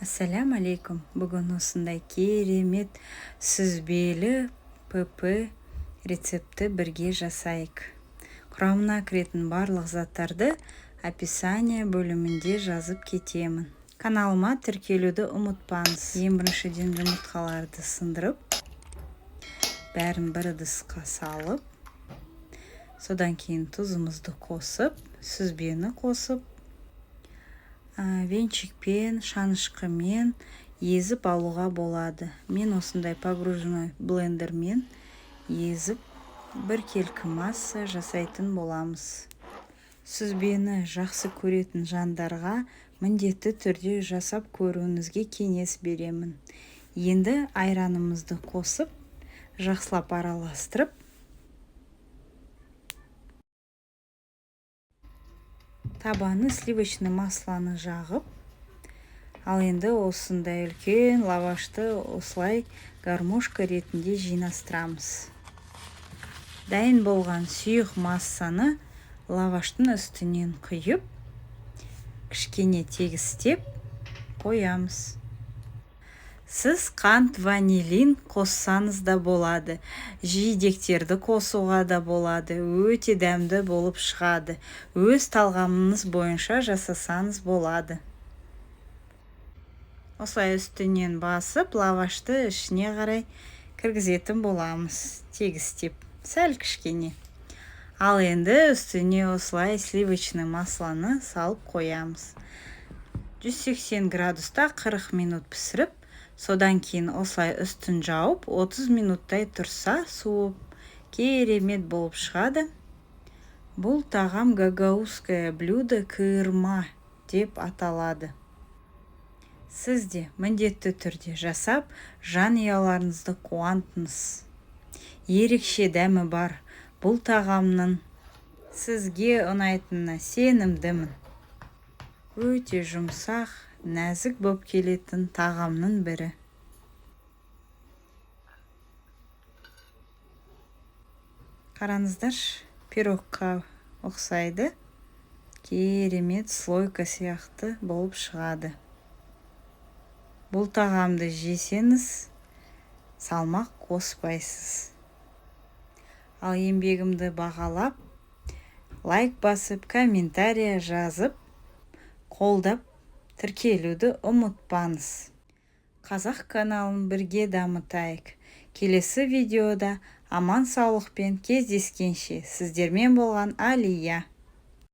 Ассалям алейкум. Бүгін осындай керемет сүзбелі ПП рецепті бірге жасайық. Құрамына кіретін барлық заттарды описание бөлімінде жазып кетемін. Каналыма тіркелуді ұмытпаңыз. Ең біріншіден жұмыртқаларды сындырып, бәрін бір ыдысқа салып, содан кейін тұзымызды қосып, сүзбені қосып, венчикпен, шанышқымен езіп алуға болады. Мен осындай погружной блендермен езіп біркелкі масса жасайтын боламыз. Сүзбені жақсы көретін жандарға міндетті түрде жасап көруіңізге кеңес беремін. Енді айранымызды қосып, жақсылап араластырып, табаны сливочный масланы жағып, ал енді осындай үлкен лавашты осылай гармошка ретінде жинастырамыз. Дайын болған сұйық массаны лаваштың үстінен құйып, кішкене тегістеп қоямыз. Сіз қант, ванилин қоссаңыз да болады, жидектерді қосуға да болады, өте дәмді болып шығады. Өз талғамыңыз бойынша жасасаңыз болады. Осылай үстінен басып, лавашты ішіне қарай кіргізетін боламыз, тегістеп, сәл кішкене. Ал енді үстіне осылай сливочный масланы салып қоямыз. 180 градуста 40 минут пісіріп, содан кейін осылай үстін жауып, 30 минуттай тұрса, суып, керемет болып шығады. Бұл тағам гагаузское блюдо кыырма деп аталады. Сіз де міндетті түрде жасап, жанұяларыңызды қуантыңыз. Ерекше дәмі бар бұл тағамның сізге ұнайтынына сенімдімін. Өте жұмсақ, нәзік болып келетін тағамның бірі. Қараңыздар, пирогқа ұқсайды, керемет слойка сияқты болып шығады. Бұл тағамды жесеңіз, салмақ қоспайсыз. Ал еңбегімді бағалап, лайк басып, комментария жазып, қолдап, тіркелуді ұмытпаңыз. Қазақ каналын бірге дамытайық. Келесі видеода аман саулықпен кездескенше сіздермен болған Алия.